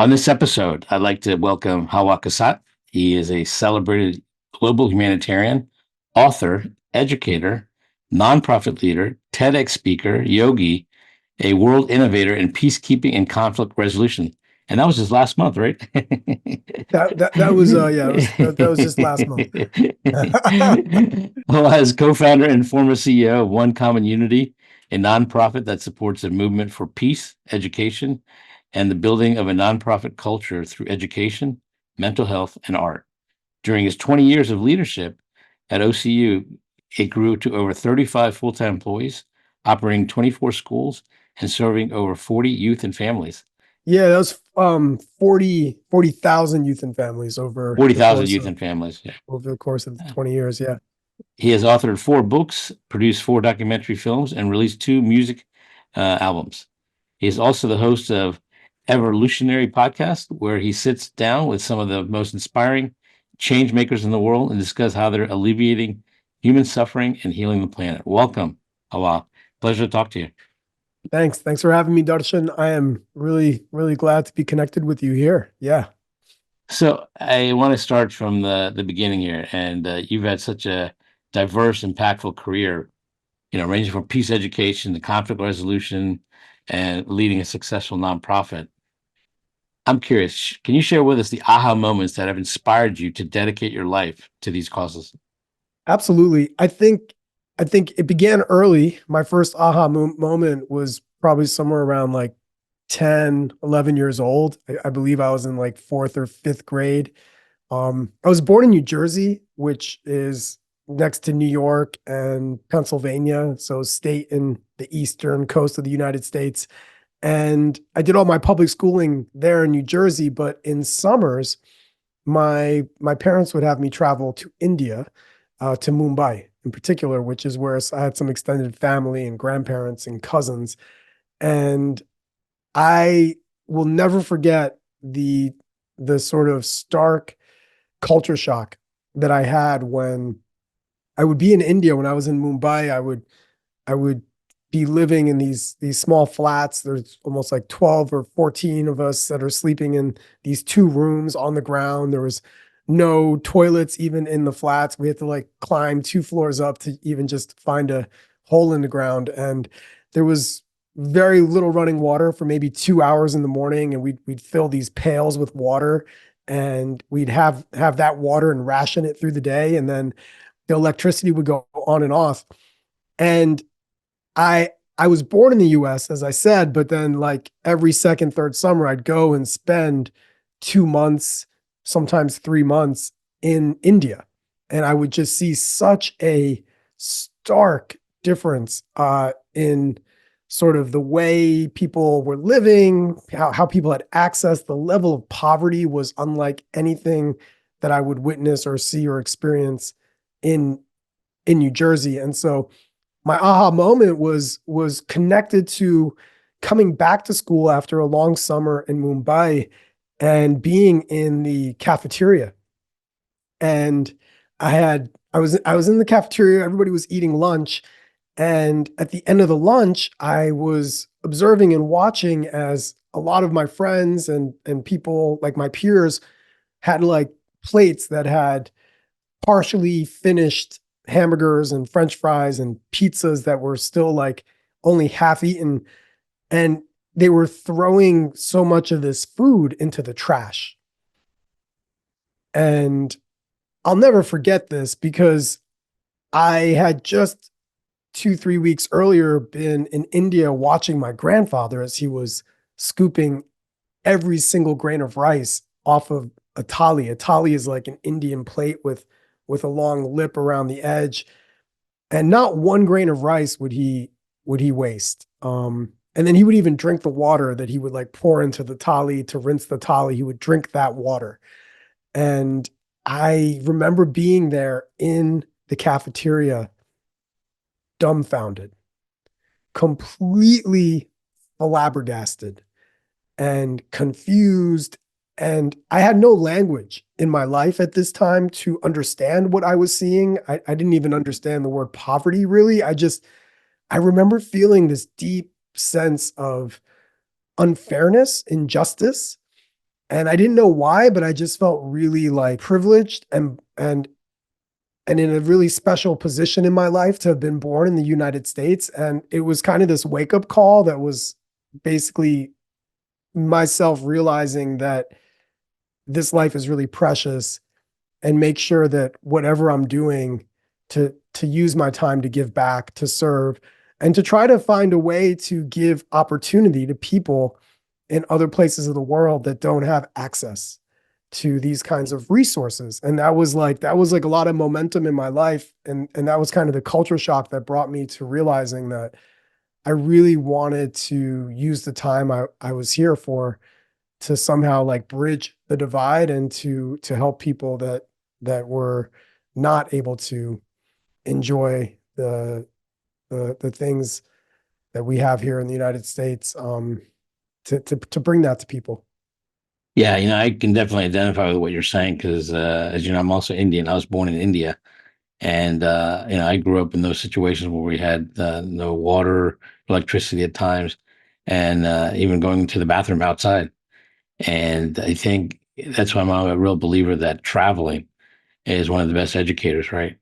On this episode, I'd like to welcome Hawah Kasat. He is a celebrated global humanitarian, author, educator, nonprofit leader, TEDx speaker, yogi, a world innovator in peacekeeping and conflict resolution. And that was just last month, right? That was yeah, that was just last month. Well, as co-founder and former CEO of One Common Unity, a nonprofit that supports a movement for peace, education, and the building of a nonprofit culture through education, mental health, and art. During his 20 years of leadership at OCU, it grew to over 35 full-time employees, operating 24 schools and serving over 40 youth and families. Yeah, that was 40,000 youth and families over the 40,000 course youth of and families. Yeah. the 20 years. Yeah. He has authored 4 books, produced 4 documentary films, and released 2 music albums. He is also the host of Evolutionary Podcast, where he sits down with some of the most inspiring change makers in the world and discuss how they're alleviating human suffering and healing the planet. Welcome, Hawah. Pleasure to talk to you. Thanks for having me, Darshan. I am really glad to be connected with you here. Yeah. So I want to start from the beginning here, and you've had such a diverse, impactful career, ranging from peace education to conflict resolution and leading a successful nonprofit. I'm curious, can you share with us the aha moments that have inspired you to dedicate your life to these causes? Absolutely. I think it began early. My first moment was probably somewhere around like 10, 11 years old. I believe I was in like fourth or fifth grade. I was born in New Jersey, which is next to New York and Pennsylvania, so state in the eastern coast of the United States. And I did all my public schooling there in New Jersey, but in summers, my parents would have me travel to India, to Mumbai in particular, which is where I had some extended family and grandparents and cousins. And I will never forget the sort of stark culture shock that I had when I would be in India. When I was in Mumbai, I would be living in these small flats. There's almost like 12 or 14 of us that are sleeping in these 2 rooms on the ground. There was no toilets even in the flats. We had to like climb 2 floors up to even just find a hole in the ground. And there was very little running water for maybe 2 hours in the morning. And we'd fill these pails with water, and we'd have that water and ration it through the day. And then the electricity would go on and off. And I I was born in the US, as I said, but then like every second, third summer, I'd go and spend 2 months, sometimes 3 months in India. And I would just see such a stark difference in sort of the way people were living, how people had access. The level of poverty was unlike anything that I would witness or see or experience in New Jersey. And so my aha moment was connected to coming back to school after a long summer in Mumbai and being in the cafeteria. And I was in the cafeteria, everybody was eating lunch, and at the end of the lunch, I was observing and watching as a lot of my friends and people like my peers had like plates that had partially finished hamburgers and french fries and pizzas that were still like only half eaten, and they were throwing so much of this food into the trash. And I'll never forget this because I had just 2, 3 weeks earlier been in India watching my grandfather as he was scooping every single grain of rice off of a thali. A thali is like an Indian plate with a long lip around the edge, and not one grain of rice would he waste. And then he would even drink the water that he would like pour into the thali to rinse the thali. He would drink that water. And I remember being there in the cafeteria, dumbfounded, completely flabbergasted and confused. And I had no language in my life at this time to understand what I was seeing. I didn't even understand the word poverty really. I remember feeling this deep sense of unfairness, injustice. And I didn't know why, but I just felt really like privileged and in a really special position in my life to have been born in the United States. And it was kind of this wake up call that was basically myself realizing that this life is really precious and make sure that whatever I'm doing to use my time to give back, to serve, and to try to find a way to give opportunity to people in other places of the world that don't have access to these kinds of resources. And that was like a lot of momentum in my life. And that was kind of the culture shock that brought me to realizing that I really wanted to use the time I was here for to somehow like bridge the divide and to help people that were not able to enjoy the things that we have here in the United States, to bring that to people. Yeah, I can definitely identify with what you're saying because, as you know, I'm also Indian. I was born in India, and I grew up in those situations where we had no water, electricity at times, and even going to the bathroom outside. And I think that's why I'm a real believer that traveling is one of the best educators, right?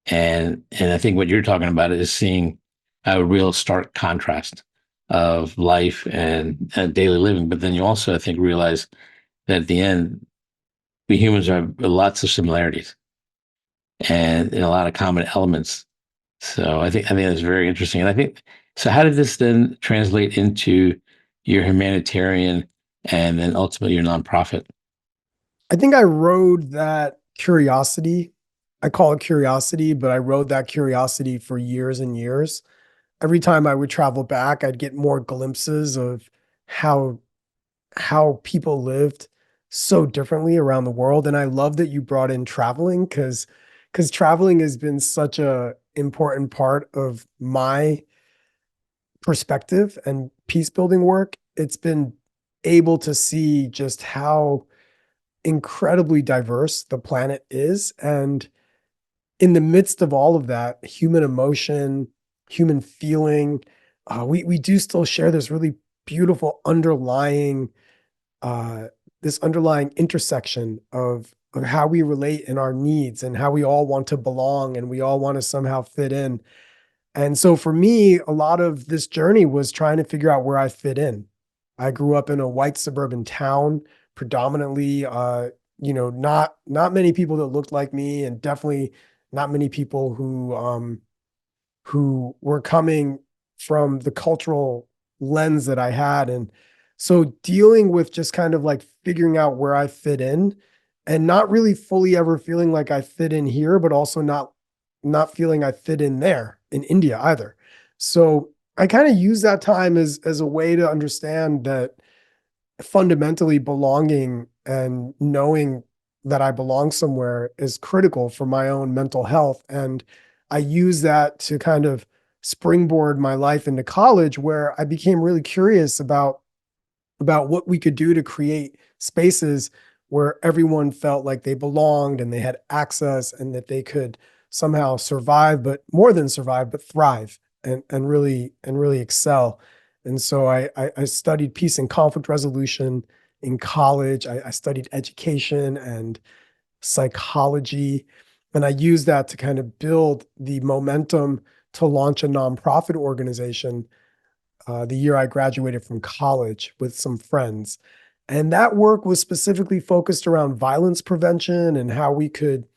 And I think what you're talking about is seeing a real stark contrast of life and daily living. But then you also, I think, realize that at the end, we humans have lots of similarities and a lot of common elements. So I think that's very interesting. And I think so. How did this then translate into your humanitarian and then ultimately your nonprofit? I think I rode that curiosity. I call it curiosity, but I rode that curiosity for years and years. Every time I would travel back, I'd get more glimpses of how how people lived so differently around the world. And I love that you brought in traveling because traveling has been such a important part of my perspective and peace building work. It's been able to see just how incredibly diverse the planet is. And in the midst of all of that, human emotion, human feeling, we do still share this really beautiful uh, underlying intersection of how we relate in our needs and how we all want to belong and we all want to somehow fit in. And so for me, a lot of this journey was trying to figure out where I fit in. I grew up in a white suburban town, predominantly, not many people that looked like me, and definitely not many people who were coming from the cultural lens that I had. And so dealing with just kind of like figuring out where I fit in and not really fully ever feeling like I fit in here, but also not feeling I fit in there in India either. So I kind of use that time as a way to understand that fundamentally belonging and knowing that I belong somewhere is critical for my own mental health. And I use that to kind of springboard my life into college, where I became really curious about what we could do to create spaces where everyone felt like they belonged and they had access and that they could somehow survive, but more than survive, but thrive and really excel. And so I studied peace and conflict resolution in college. I studied education and psychology, and I used that to kind of build the momentum to launch a nonprofit organization the year I graduated from college with some friends. And that work was specifically focused around violence prevention and how we could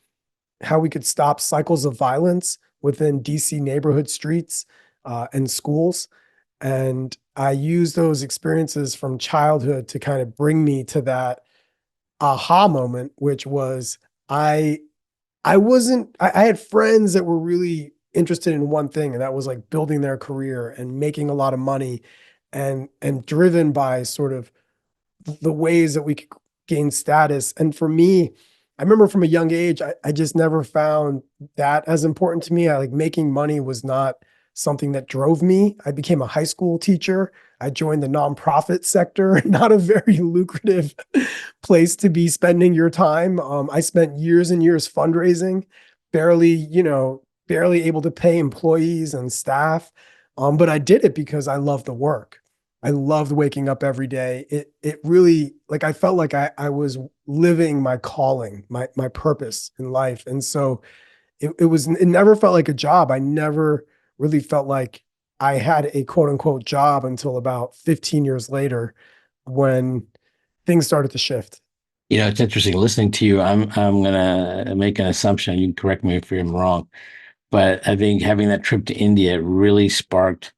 stop cycles of violence within DC neighborhood streets and schools. And I use those experiences from childhood to kind of bring me to that aha moment, which was I I wasn't I had friends that were really interested in one thing, and that was like building their career and making a lot of money and driven by sort of the ways that we could gain status. And for me, I remember from a young age, I just never found that as important to me. I like making money was not something that drove me. I became a high school teacher. I joined the nonprofit sector, not a very lucrative place to be spending your time. I spent years and years fundraising, barely able to pay employees and staff. But I did it because I love the work. I loved waking up every day. It really, like, I felt like I was living my calling, my purpose in life. And so it never felt like a job. I never really felt like I had a quote unquote job until about 15 years later when things started to shift. It's interesting listening to you. I'm gonna make an assumption. You can correct me if I'm wrong, but I think having that trip to India really sparked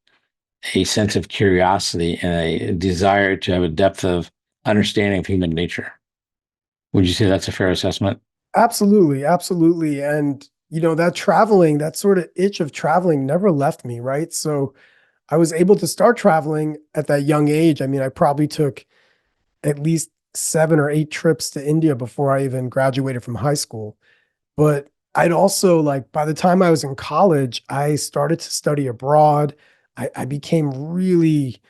a sense of curiosity and a desire to have a depth of understanding of human nature. Would you say that's a fair assessment? Absolutely, absolutely. And that traveling, that sort of itch of traveling never left me, right? So I was able to start traveling at that young age. I mean, I probably took at least 7 or 8 trips to India before I even graduated from high school. But I'd also, like, by the time I was in college, I started to study abroad. I became really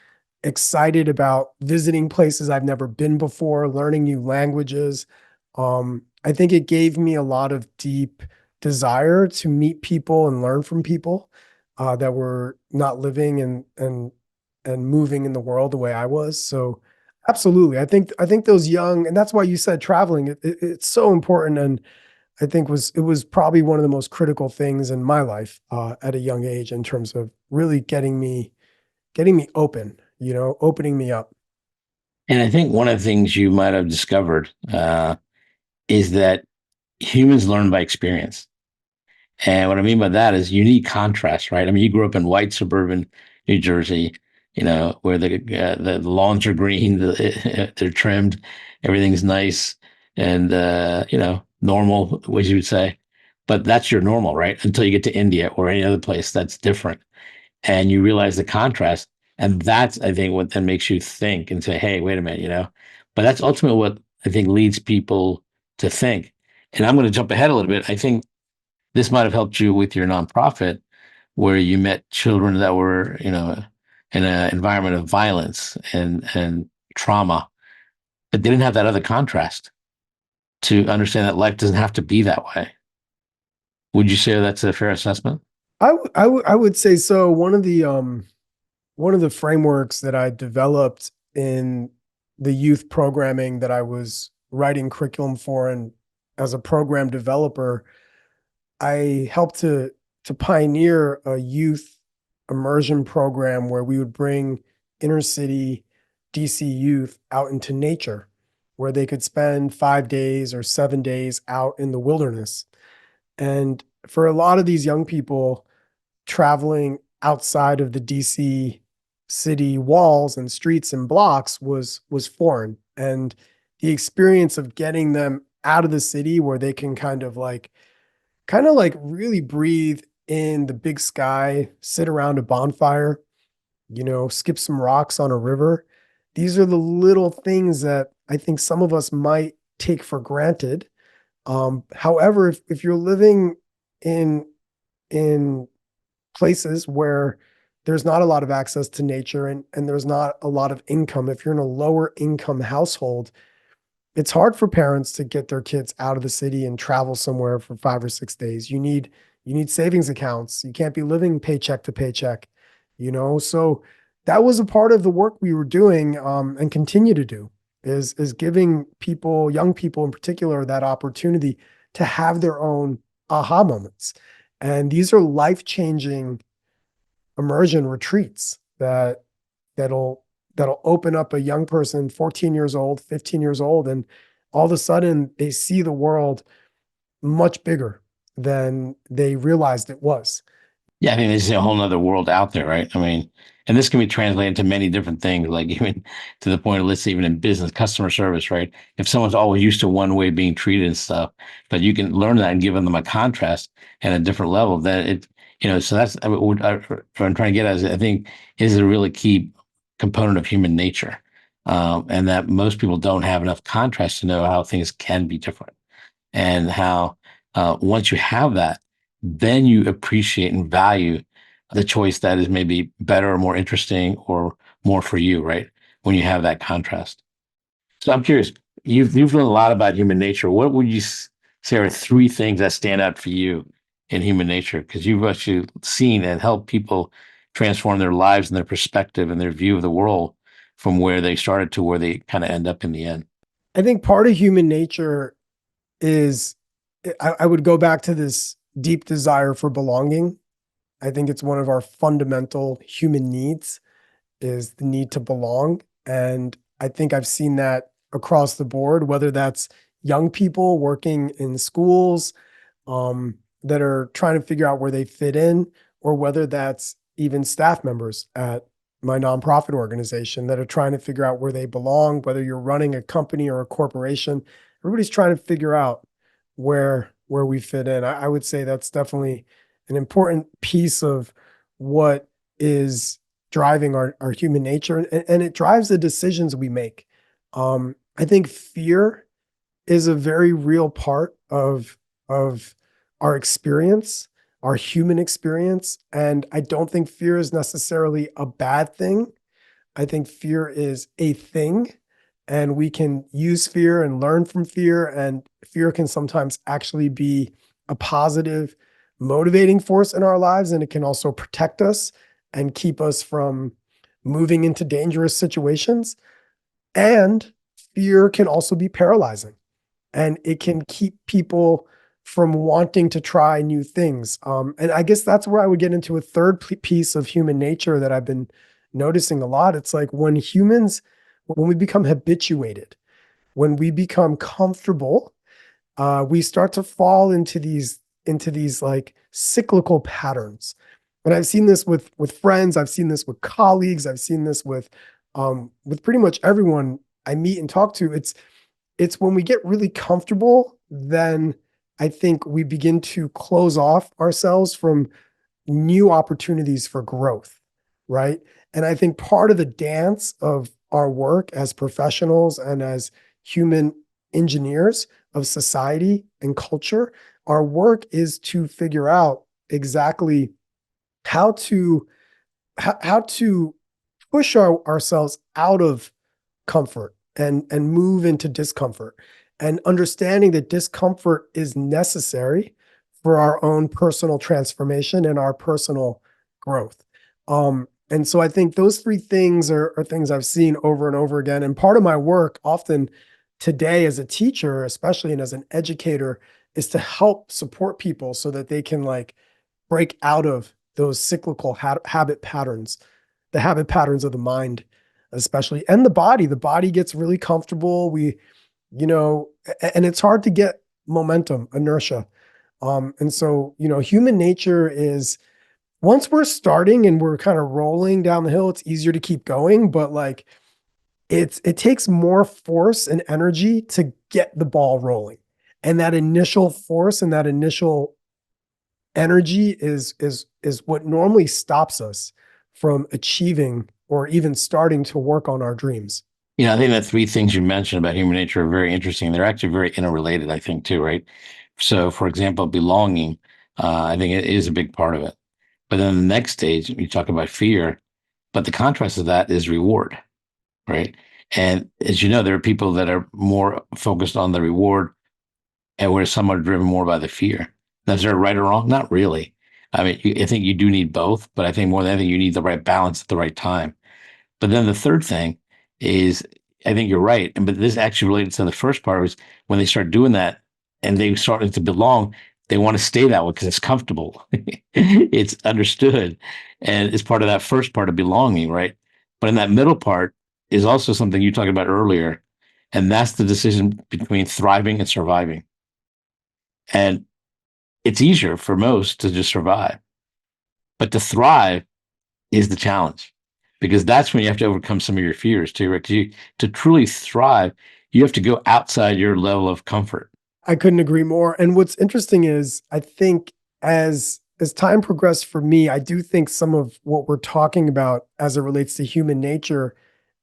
excited about visiting places I've never been before, learning new languages. I think it gave me a lot of deep desire to meet people and learn from people that were not living and moving in the world the way I was. So absolutely. I think those young, and that's why you said traveling, it's so important. And I think it was probably one of the most critical things in my life at a young age in terms of really getting me open, opening me up. And I think one of the things you might have discovered is that humans learn by experience. And what I mean by that is you need contrast, right? I mean, you grew up in white suburban New Jersey, where the lawns are green, they're trimmed, everything's nice, and normal, as you would say. But that's your normal, right? Until you get to India or any other place that's different, and you realize the contrast, and that's I think what then makes you think and say, "Hey, wait a minute," But that's ultimately what I think leads people to think. And I'm going to jump ahead a little bit. I think this might have helped you with your nonprofit where you met children that were, in an environment of violence and trauma, but they didn't have that other contrast to understand that life doesn't have to be that way. Would you say that's a fair assessment? I would say so. One of the frameworks that I developed in the youth programming that I was writing curriculum for, and as a program developer, I helped to pioneer a youth immersion program where we would bring inner city DC youth out into nature, where they could spend 5 days or 7 days out in the wilderness. And for a lot of these young people, traveling outside of the DC city walls and streets and blocks was foreign. And the experience of getting them out of the city where they can kind of like really breathe in the big sky, sit around a bonfire, skip some rocks on a river. These are the little things that I think some of us might take for granted. However, if you're living in in places where there's not a lot of access to nature and there's not a lot of income, if you're in a lower income household, it's hard for parents to get their kids out of the city and travel somewhere for 5 or 6 days. You need savings accounts. You can't be living paycheck to paycheck. So that was a part of the work we were doing and continue to do is giving people, young people in particular, that opportunity to have their own aha moments. And these are life-changing immersion retreats that'll that'll open up a young person, 14 years old, 15 years old, and all of a sudden they see the world much bigger than they realized it was. Yeah, I mean, there's a whole nother world out there, right? I mean, and this can be translated to many different things, like even to the point of, let's say, even in business, customer service, right? If someone's always used to one way of being treated and stuff, but you can learn that and give them a contrast and a different level, that so that's what I'm trying to get at is I think is a really key component of human nature. And that most people don't have enough contrast to know how things can be different and how once you have that, then you appreciate and value the choice that is maybe better or more interesting or more for you, right? When you have that contrast. So I'm curious, you've learned a lot about human nature. What would you say are 3 things that stand out for you in human nature? Because you've actually seen and helped people transform their lives and their perspective and their view of the world from where they started to where they kind of end up in the end. I think part of human nature is, I would go back to this deep desire for belonging. I think it's one of our fundamental human needs, is the need to belong. And I think I've seen that across the board, whether that's young people working in schools, that are trying to figure out where they fit in, or whether that's even staff members at my nonprofit organization that are trying to figure out where they belong, whether you're running a company or a corporation. Everybody's trying to figure out where we fit in. I would say that's definitely an important piece of what is driving our human nature, and it drives the decisions we make. I think fear is a very real part of our experience, our human experience. And I don't think fear is necessarily a bad thing. I think fear is a thing, and we can use fear and learn from fear. And fear can sometimes actually be a positive, motivating force in our lives. And it can also protect us and keep us from moving into dangerous situations. And fear can also be paralyzing, and it can keep people from wanting to try new things. And I guess that's where I would get into a third piece of human nature that I've been noticing a lot. It's like when we become habituated, when we become comfortable, we start to fall into these like cyclical patterns. And I've seen this with friends, I've seen this with colleagues, I've seen this with pretty much everyone I meet and talk to. It's when we get really comfortable, then I think we begin to close off ourselves from new opportunities for growth, right? And I think part of the dance of our work as professionals and as human engineers of society and culture, our work is to figure out exactly how to how to push ourselves out of comfort and move into discomfort, and understanding that discomfort is necessary for our own personal transformation and our personal growth. And so I think those three things are things I've seen over and over again. And part of my work often today as a teacher, especially, and as an educator, is to help support people so that they can like break out of those cyclical habit patterns, the habit patterns of the mind, especially, and the body. The body gets really comfortable. And it's hard to get momentum, inertia. And so, human nature is, once we're starting and we're kind of rolling down the hill, it's easier to keep going. But like, it takes more force and energy to get the ball rolling. And that initial force and that initial energy is what normally stops us from achieving or even starting to work on our dreams. I think the three things you mentioned about human nature are very interesting. They're actually very interrelated, I think, too, right? So, for example, belonging, I think it is a big part of it. But then the next stage, you talk about fear, but the contrast of that is reward, right? And as you know, there are people that are more focused on the reward, and where some are driven more by the fear. Now, is there a right or wrong? Not really. I mean, I think you do need both, but I think more than anything, you need the right balance at the right time. But then the third thing is, I think you're right. But this actually related to the first part, was when they start doing that and they start to belong, they want to stay that way because it's comfortable. It's understood. And it's part of that first part of belonging, right? But in that middle part is also something you talked about earlier. And that's the decision between thriving and surviving. And it's easier for most to just survive. But to thrive is the challenge, because that's when you have to overcome some of your fears too, right? 'Cause to truly thrive, you have to go outside your level of comfort. I couldn't agree more. And what's interesting is, I think as time progressed for me, I do think some of what we're talking about as it relates to human nature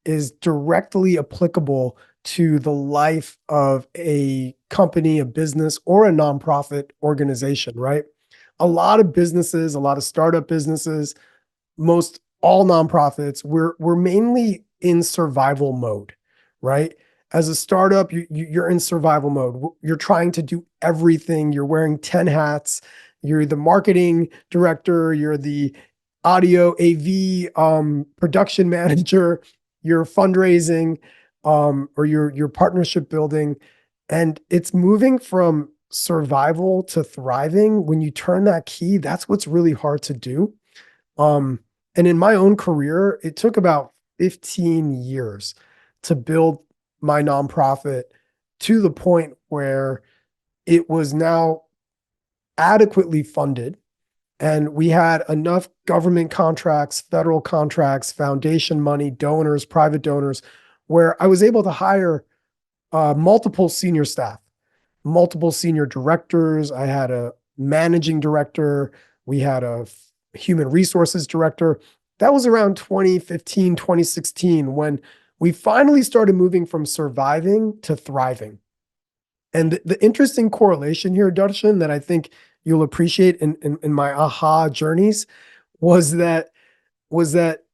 is directly applicable to the life of a company, a business, or a nonprofit organization, right? A lot of businesses, a lot of startup businesses, most all nonprofits, we're mainly in survival mode, right? As a startup, you're in survival mode. You're trying to do everything. You're wearing 10 hats. You're the marketing director. You're the audio AV production manager. you're fundraising, or you're partnership building, and it's moving from survival to thriving. When you turn that key, that's what's really hard to do. Um, and in my own career, it took about 15 years to build my nonprofit to the point where it was now adequately funded. And we had enough government contracts, federal contracts, foundation money, donors, private donors, where I was able to hire multiple senior staff, multiple senior directors. I had a managing director. We had a human resources director. That was around 2015, 2016, when we finally started moving from surviving to thriving. And the interesting correlation here, Darshan, that I think you'll appreciate in my aha journeys was that was that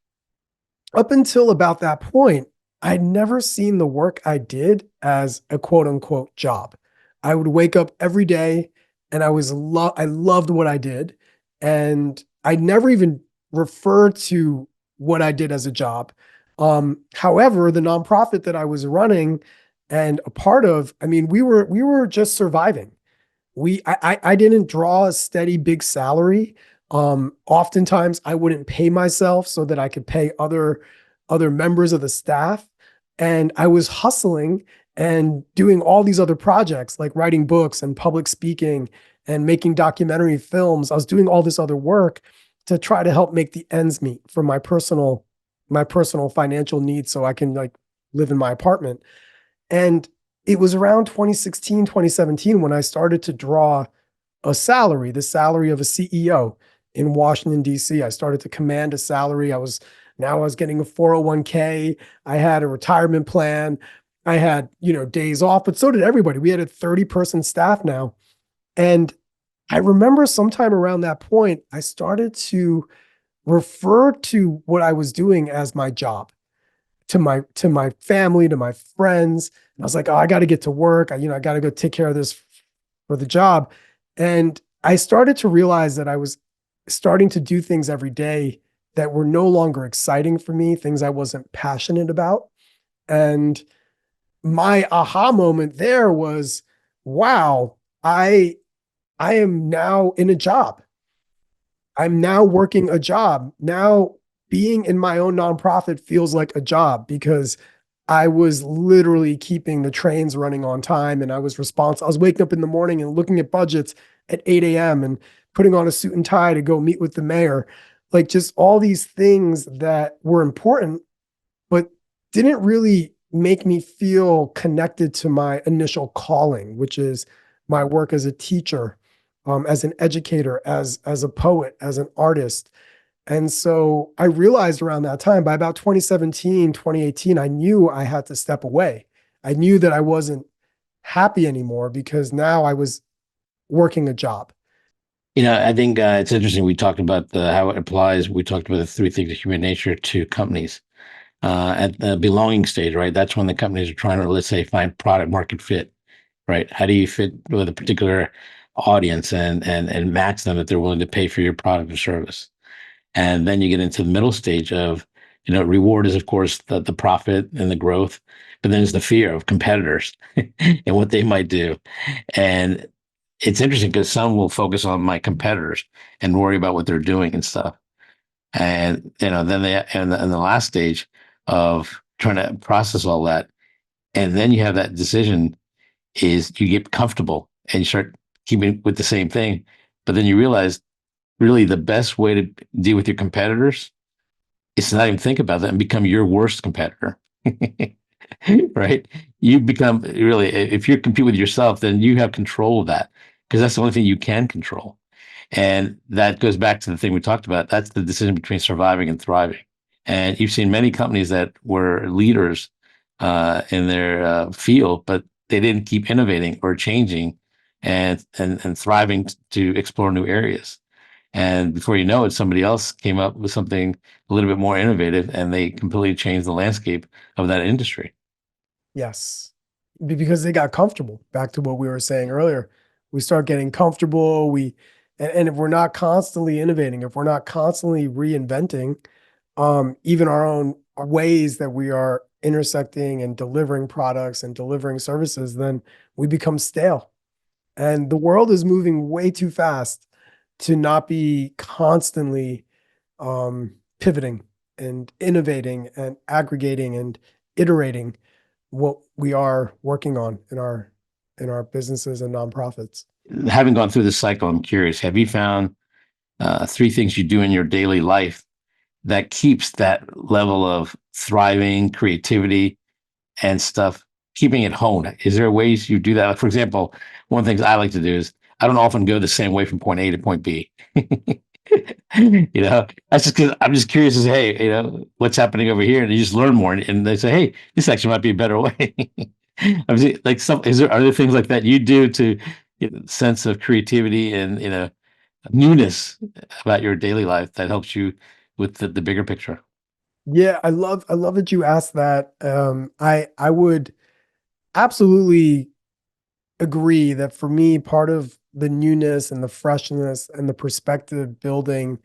up until about that point, I'd never seen the work I did as a quote unquote job. I would wake up every day and I loved what I did. And I never even referred to what I did as a job. However, the nonprofit that I was running and a part of, I mean, we were just surviving. I didn't draw a steady big salary. Oftentimes I wouldn't pay myself so that I could pay other members of the staff. And I was hustling and doing all these other projects like writing books and public speaking and making documentary films. I was doing all this other work to try to help make the ends meet for my personal financial needs so I can like live in my apartment. And it was around 2016, 2017 when I started to draw a salary, the salary of a CEO in Washington, D.C. I started to command a salary. I was getting a 401k. I had a retirement plan. I had, days off, but so did everybody. We had a 30-person staff now. And I remember sometime around that point, I started to refer to what I was doing as my job to my family, to my friends. And I was like, oh, I got to get to work. I got to go take care of this for the job. And I started to realize that I was starting to do things every day that were no longer exciting for me, things I wasn't passionate about. And my aha moment there was, wow, I am now in a job. I'm now working a job. Now being in my own nonprofit feels like a job because I was literally keeping the trains running on time and I was responsible. I was waking up in the morning and looking at budgets at 8 a.m. and putting on a suit and tie to go meet with the mayor. Like just all these things that were important, but didn't really make me feel connected to my initial calling, which is my work as a teacher, as an educator, as a poet, as an artist. And so I realized around that time, by about 2017, 2018, I knew I had to step away. I knew that I wasn't happy anymore because now I was working a job. I think it's interesting. We talked about how it applies. We talked about the three things of human nature to companies at the belonging stage, right? That's when the companies are trying to, let's say, find product market fit, right? How do you fit with a particular audience and match them that they're willing to pay for your product or service? And then you get into the middle stage of, reward is of course the profit and the growth, but then there's the fear of competitors and what they might do. And it's interesting because some will focus on my competitors and worry about what they're doing and stuff. And then they and the last stage of trying to process all that, and then you have that decision is you get comfortable and you start keeping with the same thing, but then you realize really the best way to deal with your competitors is to not even think about that and become your worst competitor. Right? You become really, if you compete with yourself, then you have control of that because that's the only thing you can control. And that goes back to the thing we talked about. That's the decision between surviving and thriving. And you've seen many companies that were leaders in their field, but they didn't keep innovating or changing and thriving to explore new areas. And before you know it, somebody else came up with something a little bit more innovative and they completely changed the landscape of that industry. Yes. Because they got comfortable. Back to what we were saying earlier. We start getting comfortable. And if we're not constantly innovating, if we're not constantly reinventing, even ways that we are intersecting and delivering products and delivering services, then we become stale. And the world is moving way too fast to not be constantly pivoting and innovating and aggregating and iterating what we are working on in our businesses and nonprofits. Having gone through this cycle, I'm curious, have you found three things you do in your daily life that keeps that level of thriving, creativity, and stuff, keeping it honed? Is there ways you do that? Like, for example, one of the things I like to do is I don't often go the same way from point A to point B. That's just because I'm just curious as, hey, what's happening over here? And you just learn more. And they say, hey, this actually might be a better way. I'm just, like, are there things like that you do to get a sense of creativity and, newness about your daily life that helps you with the bigger picture? Yeah, I love that you asked that. I would absolutely agree that for me, part of the newness and the freshness and the perspective building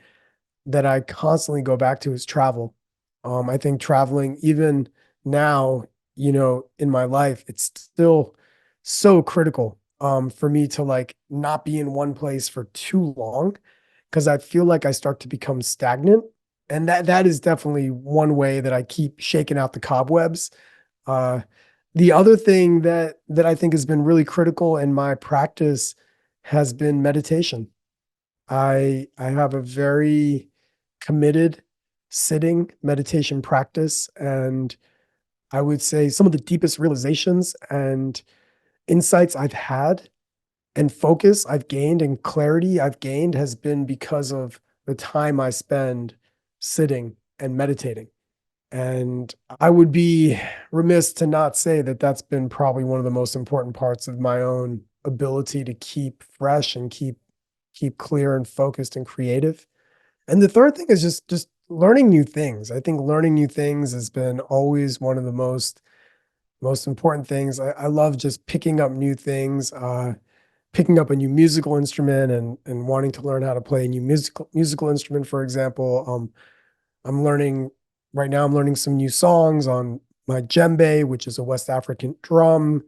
that I constantly go back to is travel. I think traveling, even now, in my life, it's still so critical for me to like not be in one place for too long because I feel like I start to become stagnant. And that is definitely one way that I keep shaking out the cobwebs. Uh, the other thing that I think has been really critical in my practice has been meditation. I have a very committed sitting meditation practice, and I would say some of the deepest realizations and insights I've had and focus I've gained and clarity I've gained has been because of the time I spend sitting and meditating. And I would be remiss to not say that that's been probably one of the most important parts of my own ability to keep fresh and keep clear and focused and creative. And the third thing is just learning new things. I think learning new things has been always one of the most important things. I love just picking up new things, picking up a new musical instrument and wanting to learn how to play a new musical instrument, for example. I'm learning right now, I'm learning some new songs on my djembe, which is a West African drum.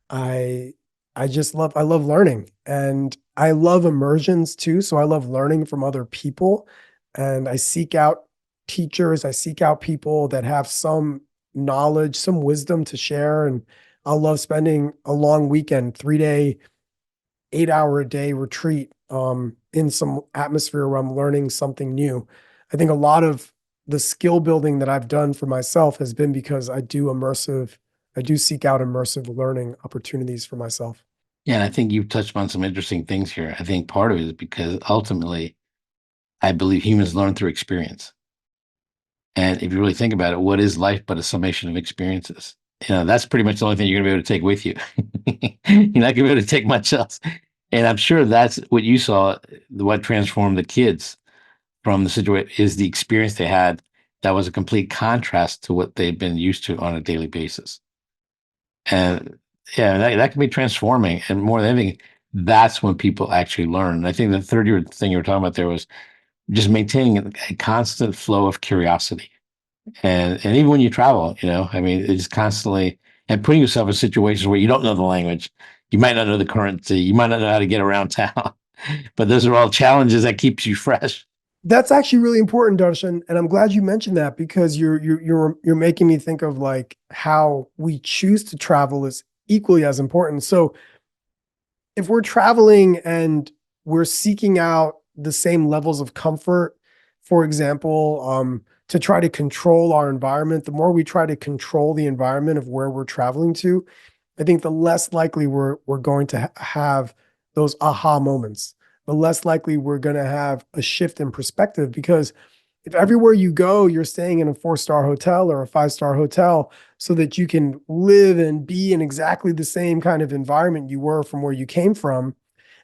I I love learning and I love immersions too. So I love learning from other people and I seek out teachers, I seek out people that have some knowledge, some wisdom to share. And I love spending a long weekend, 3 day, 8 hour a day retreat in some atmosphere where I'm learning something new. I think a lot of the skill building that I've done for myself has been because I do seek out immersive learning opportunities for myself. Yeah, and I think you've touched on some interesting things here. I think part of it is because ultimately, I believe humans learn through experience. And if you really think about it, what is life but a summation of experiences? That's pretty much the only thing you're going to be able to take with you. You're not going to be able to take much else. And I'm sure that's what you saw, what transformed the kids from the situation is the experience they had that was a complete contrast to what they've been used to on a daily basis. And yeah, that can be transforming. And more than anything, that's when people actually learn. And I think the third year thing you were talking about there was just maintaining a constant flow of curiosity. And even when you travel, I mean, it's constantly and putting yourself in situations where you don't know the language, you might not know the currency, you might not know how to get around town, but those are all challenges that keeps you fresh. That's actually really important, Darshan, and I'm glad you mentioned that because you're making me think of like how we choose to travel is equally as important. So if we're traveling and we're seeking out the same levels of comfort, for example, to try to control our environment, the more we try to control the environment of where we're traveling to, I think the less likely we're going to have those aha moments. The less likely we're going to have a shift in perspective because if everywhere you go, you're staying in a 4 star hotel or a 5 star hotel so that you can live and be in exactly the same kind of environment you were from where you came from.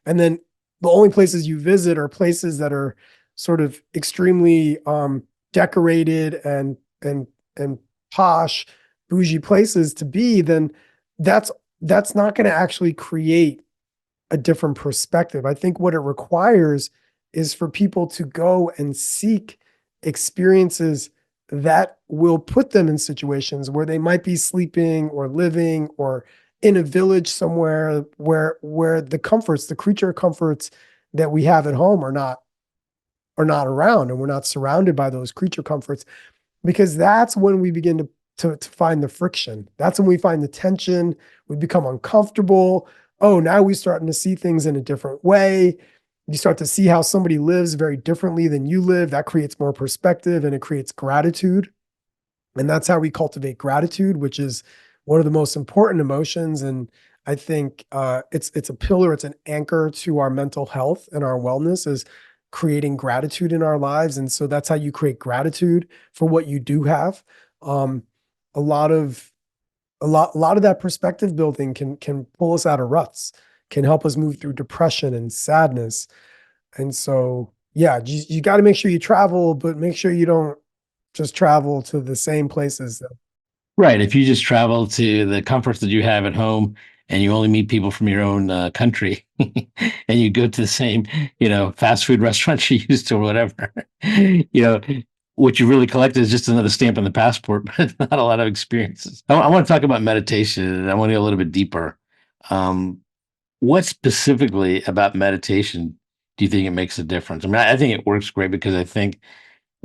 And then the only places you visit are places that are sort of extremely decorated and posh, bougie places to be, then that's that's not going to actually create a different perspective. I think what it requires is for people to go and seek experiences that will put them in situations where they might be sleeping or living or in a village somewhere where the comforts, the creature comforts that we have at home are not around, and we're not surrounded by those creature comforts, because that's when we begin to find the friction. That's when we find the tension. We become uncomfortable. Oh, now we're starting to see things in a different way. You start to see how somebody lives very differently than you live. That creates more perspective and it creates gratitude. And that's how we cultivate gratitude, which is one of the most important emotions. And I think it's a pillar, it's an anchor to our mental health and our wellness, is creating gratitude in our lives. And so that's how you create gratitude for what you do have. Um, a lot of a lot of that perspective building can pull us out of ruts, can help us move through depression and sadness. And so yeah, you got to make sure you travel, but make sure you don't just travel to the same places. Right. If you just travel to the comforts that you have at home and you only meet people from your own country and you go to the same, fast food restaurants you used to or whatever, what you really collected is just another stamp on the passport, but not a lot of experiences. I want to talk about meditation and I want to go a little bit deeper. Um, what specifically about meditation do you think it makes a difference? I mean, I think it works great because I think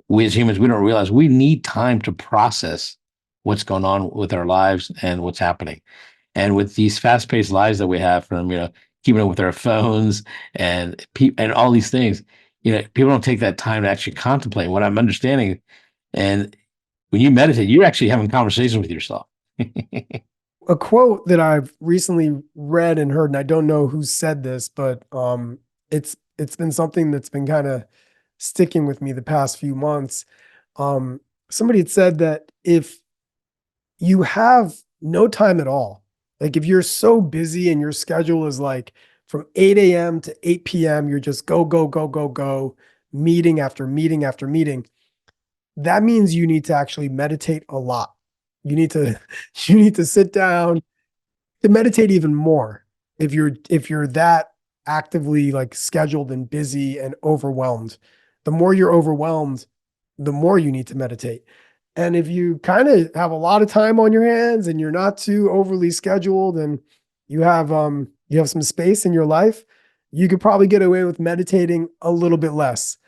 we as humans, we don't realize we need time to process what's going on with our lives and what's happening. And with these fast-paced lives that we have from, keeping up with our phones and all these things, people don't take that time to actually contemplate what I'm understanding. And when you meditate, you're actually having conversations with yourself. A quote that I've recently read and heard, and I don't know who said this, but it's been something that's been kind of sticking with me the past few months. Um, Somebody had said that if you have no time at all, like if you're so busy and your schedule is like from 8 a.m. to 8 p.m., you're just go, go, go, go, go, meeting after meeting after meeting, that means you need to actually meditate a lot. You need to you need to sit down to meditate even more if you're that actively like scheduled and busy and overwhelmed. The more you're overwhelmed, the more you need to meditate. And if you kind of have a lot of time on your hands and you're not too overly scheduled and you have some space in your life, you could probably get away with meditating a little bit less.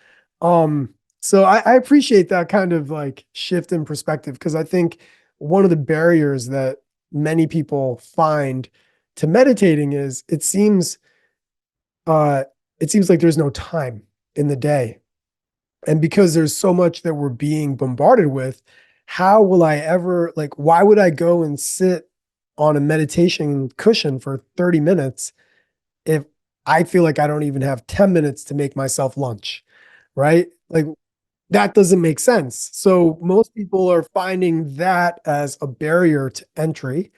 So I appreciate that kind of like shift in perspective, because I think one of the barriers that many people find to meditating is uh it seems like there's no time in the day. And because there's so much that we're being bombarded with, how will I ever, like, why would I go and sit on a meditation cushion for 30 minutes if I feel like I don't even have 10 minutes to make myself lunch, right? Like, that doesn't make sense. So most people are finding that as a barrier to entry.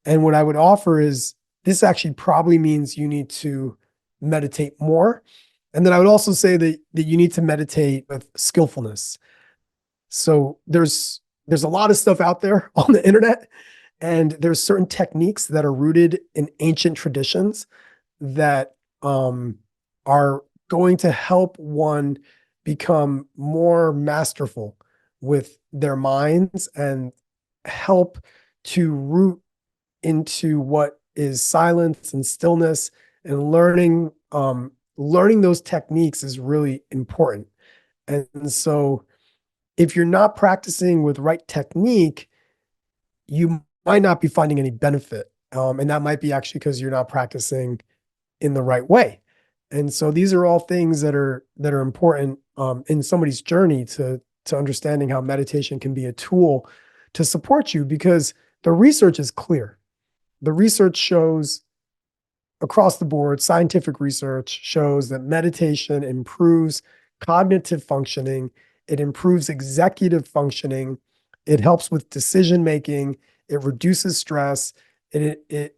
And what I would offer is this actually probably means you need to meditate more. And then I would also say that you need to meditate with skillfulness. So there's a lot of stuff out there on the internet, and there's certain techniques that are rooted in ancient traditions that are going to help one become more masterful with their minds and help to root into what is silence and stillness, and learning those techniques is really important. And so if you're not practicing with right technique, you might not be finding any benefit. And that might be actually because you're not practicing in the right way. And so these are all things that are important in somebody's journey to understanding how meditation can be a tool to support you, because the research is clear. The research shows across the board, scientific research shows that meditation improves cognitive functioning, it improves executive functioning, it helps with decision making, it reduces stress, it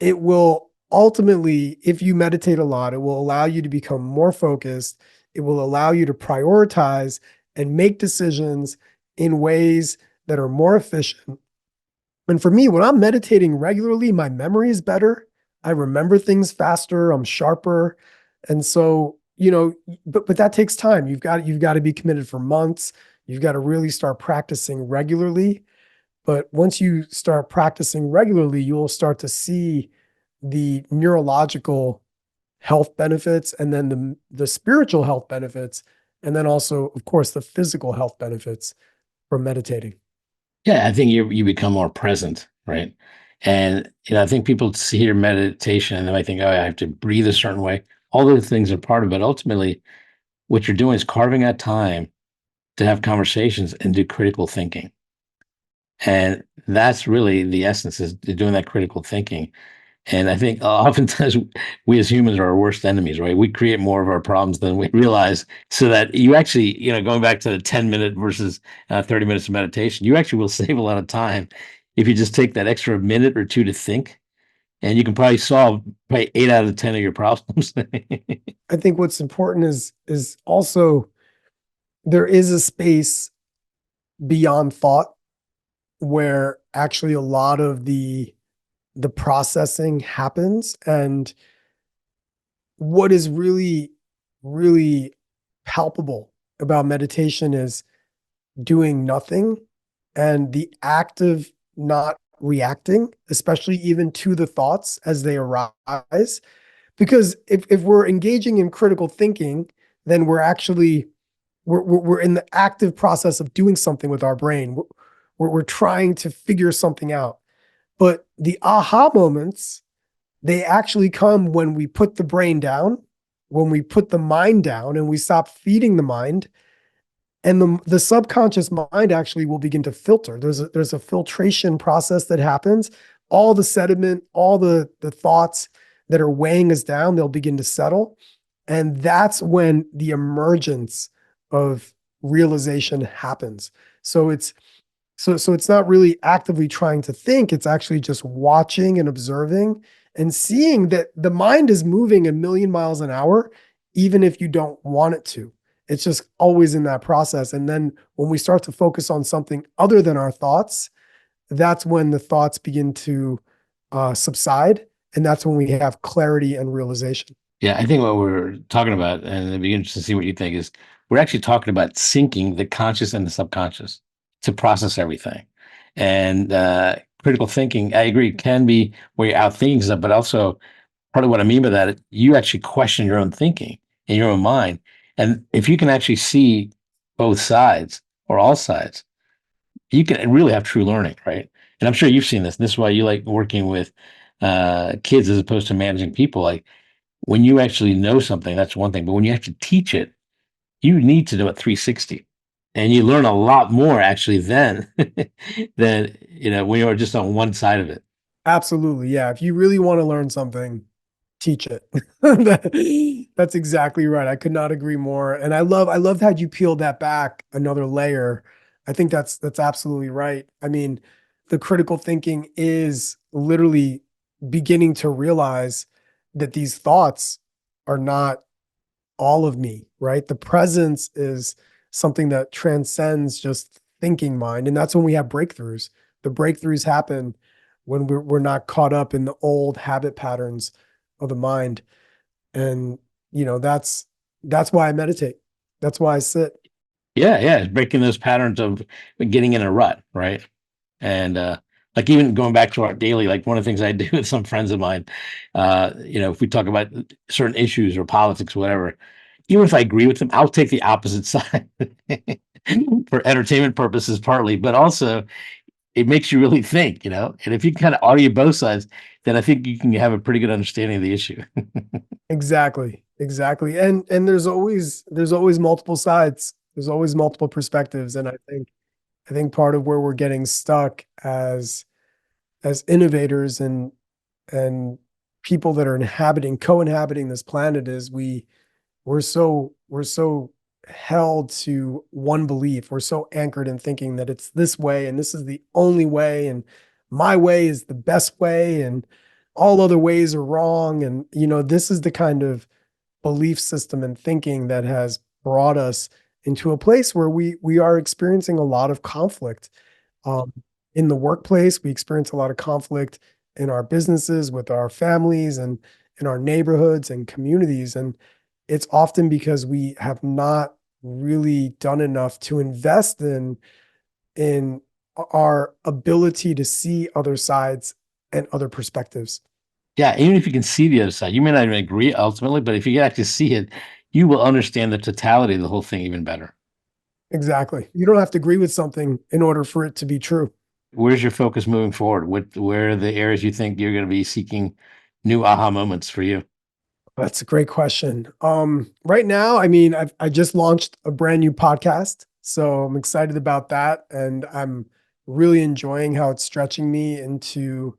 will ultimately, if you meditate a lot, it will allow you to become more focused. It will allow you to prioritize and make decisions in ways that are more efficient. And for me, when I'm meditating regularly, my memory is better. I remember things faster. I'm sharper. And so, but that takes time. You've got to be committed for months. You've got to really start practicing regularly. But once you start practicing regularly, you'll start to see the neurological health benefits and then the spiritual health benefits, and then also, of course, the physical health benefits from meditating. Yeah, I think you become more present, right? And I think people hear meditation and they might think, oh, I have to breathe a certain way. All those things are part of it. Ultimately, what you're doing is carving out time to have conversations and do critical thinking. And that's really the essence is doing that critical thinking. And I think oftentimes we as humans are our worst enemies, right? We create more of our problems than we realize. So that you actually, going back to the 10-minute versus 30 minutes of meditation, you actually will save a lot of time if you just take that extra minute or two to think. And you can probably solve probably 8 out of 10 of your problems. I think what's important is also there is a space beyond thought where actually a lot of the processing happens. And what is really, really palpable about meditation is doing nothing and the act of not reacting, especially even to the thoughts as they arise. Because if we're engaging in critical thinking, then we're in the active process of doing something with our brain. We're trying to figure something out. But the aha moments, they actually come when we put the brain down, when we put the mind down and we stop feeding the mind, and the subconscious mind actually will begin to filter. There's a filtration process that happens. All the sediment, all the thoughts that are weighing us down, they'll begin to settle. And that's when the emergence of realization happens. So it's not really actively trying to think, it's actually just watching and observing and seeing that the mind is moving a million miles an hour, even if you don't want it to. It's just always in that process. And then when we start to focus on something other than our thoughts, that's when the thoughts begin to subside. And that's when we have clarity and realization. Yeah, I think what we're talking about, and it'd be interesting to see what you think, is we're actually talking about syncing the conscious and the subconscious to process everything. And critical thinking, I agree, can be where you're out thinking stuff, but also part of what I mean by that, you actually question your own thinking in your own mind. And if you can actually see both sides or all sides, you can really have true learning, right? And I'm sure you've seen this. This is why you like working with kids as opposed to managing people. Like when you actually know something, that's one thing. But when you have to teach it, you need to do it 360. And you learn a lot more actually then than when you're just on one side of it. Absolutely. Yeah. If you really want to learn something, teach it. That's exactly right. I could not agree more. And I love how you peeled that back another layer. I think that's absolutely right. I mean, the critical thinking is literally beginning to realize that these thoughts are not all of me, right? The presence is something that transcends just thinking mind. And that's when we have breakthroughs. The breakthroughs happen when we're not caught up in the old habit patterns of the mind. And that's why I meditate. That's why I sit. Yeah, yeah. It's breaking those patterns of getting in a rut, right? And like even going back to our daily, like one of the things I do with some friends of mine, if we talk about certain issues or politics, or whatever, even if I agree with them, I'll take the opposite side for entertainment purposes, partly, but also it makes you really think, And if you kind of argue both sides, then I think you can have a pretty good understanding of the issue. Exactly. Exactly. And there's always multiple sides. There's always multiple perspectives. And I think part of where we're getting stuck as innovators and people that are co-inhabiting this planet is we're so held to one belief. We're so anchored in thinking that it's this way and this is the only way and my way is the best way and all other ways are wrong. And this is the kind of belief system and thinking that has brought us into a place where we are experiencing a lot of conflict. Um, in the workplace, we experience a lot of conflict in our businesses, with our families, and in our neighborhoods and communities. And it's often because we have not really done enough to invest in our ability to see other sides and other perspectives. Yeah, even if you can see the other side, you may not even agree ultimately, but if you can actually see it, you will understand the totality of the whole thing even better. Exactly. You don't have to agree with something in order for it to be true. Where's your focus moving forward? Where are the areas you think you're going to be seeking new aha moments for you? That's a great question. Right now, I just launched a brand new podcast, so I'm excited about that, and I'm really enjoying how it's stretching me into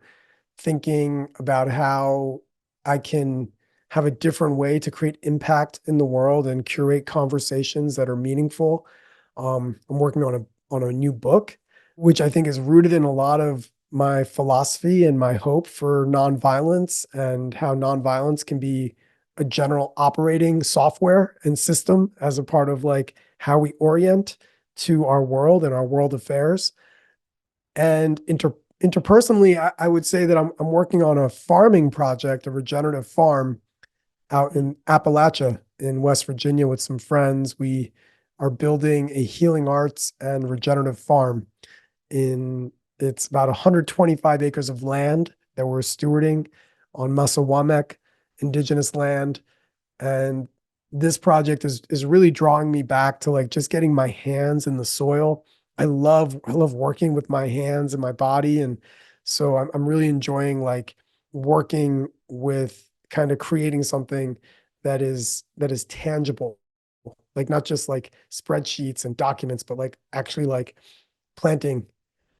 thinking about how I can have a different way to create impact in the world and curate conversations that are meaningful. I'm working on a new book, which I think is rooted in a lot of my philosophy and my hope for nonviolence and how nonviolence can be a general operating software and system as a part of like how we orient to our world and our world affairs. And interpersonally, I would say that I'm working on a farming project, a regenerative farm out in Appalachia in West Virginia with some friends. We are building a healing arts and regenerative farm in it's about 125 acres of land that we're stewarding on Mussawamek indigenous land. And this project is really drawing me back to like just getting my hands in the soil. I love working with my hands and my body. And so I'm really enjoying like working with kind of creating something that is tangible, like not just like spreadsheets and documents, but like actually like planting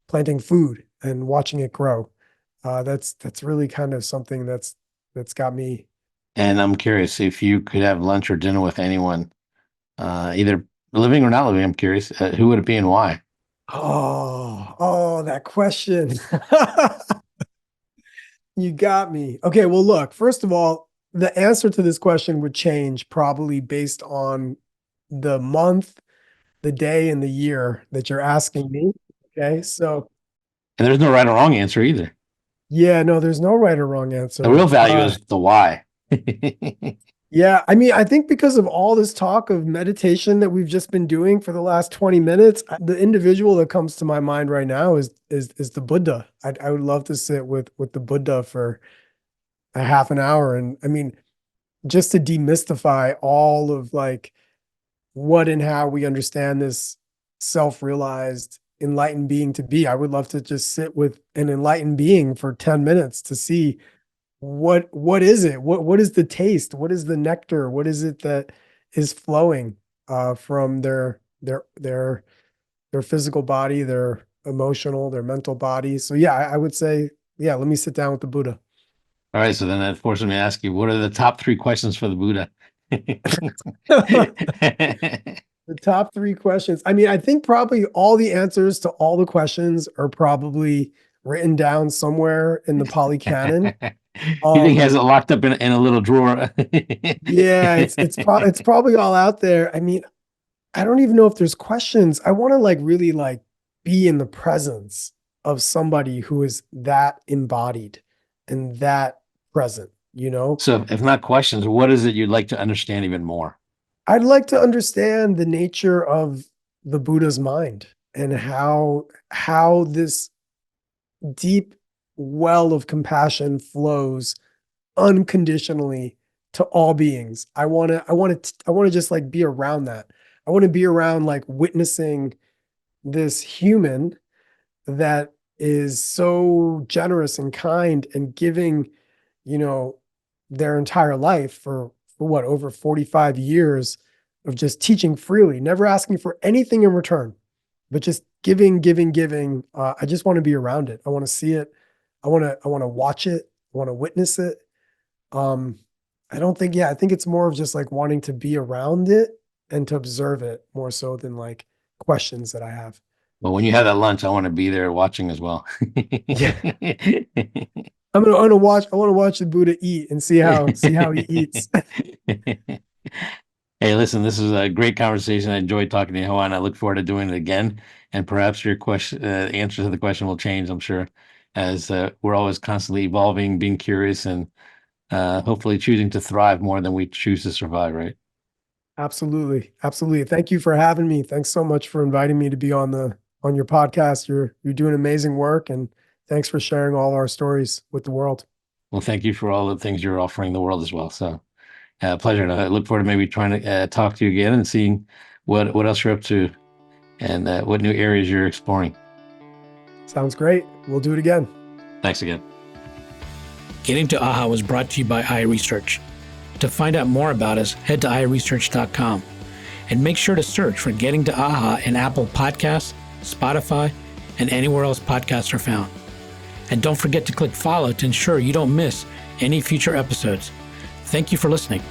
planting food and watching it grow. That's really kind of something that's got me. And I'm curious if you could have lunch or dinner with anyone, either living or not living. I'm curious, who would it be and why? Oh, that question. You got me. Okay, well, look, first of all, the answer to this question would change probably based on the month, the day, and the year that you're asking me. Okay, so And there's no right or wrong answer either. yeah, no, there's no right or wrong The real answer. value is the why. Yeah, I think because of all this talk of meditation that we've just been doing for the last 20 minutes, the individual that comes to my mind right now is the Buddha. I would love to sit with the Buddha for a half an hour. And just to demystify all of like what and how we understand this self-realized enlightened being to be. I would love to just sit with an enlightened being for 10 minutes to see what is it? What is the taste? What is the nectar? What is it that is flowing from their physical body, their emotional, their mental body? So yeah, I would say, yeah, let me sit down with the Buddha. All right, so then that forces me to ask you, what are the top three questions for the Buddha? The top three questions. I think probably all the answers to all the questions are probably written down somewhere in the Pali Canon. You think he has Um, it locked up in a little drawer? yeah, it's probably all out there. I don't even know if there's questions. I want to like really like be in the presence of somebody who is that embodied and that present, you know? So if not questions, what is it you'd like to understand even more? I'd like to understand the nature of the Buddha's mind and how this deep well of compassion flows unconditionally to all beings. I want to just like be around that. I want to be around like witnessing this human that is so generous and kind and giving, you know, their entire life for what, over 45 years of just teaching freely, never asking for anything in return, but just giving, giving, giving. I just want to be around it. I want to see it. I want to watch it. I want to witness it. Um, I don't think, yeah, I think it's more of just like wanting to be around it and to observe it more so than like questions that I have. Well, when you have that lunch, I want to be there watching as well. Yeah. I want to watch the Buddha eat and see how he eats. Hey, listen, this is a great conversation. I enjoyed talking to you, Hawah, and I look forward to doing it again. And perhaps your question, answer to the question will change, I'm sure, as we're always constantly evolving, being curious, and hopefully choosing to thrive more than we choose to survive, right? Absolutely. Absolutely. Thank you for having me. Thanks so much for inviting me to be on your podcast. You're doing amazing work, and thanks for sharing all our stories with the world. Well, thank you for all the things you're offering the world as well. So, pleasure. And I look forward to maybe trying to talk to you again and seeing what else you're up to and what new areas you're exploring. Sounds great. We'll do it again. Thanks again. Getting to AHA was brought to you by iResearch. To find out more about us, head to iResearch.com and make sure to search for Getting to AHA in Apple Podcasts, Spotify, and anywhere else podcasts are found. And don't forget to click follow to ensure you don't miss any future episodes. Thank you for listening.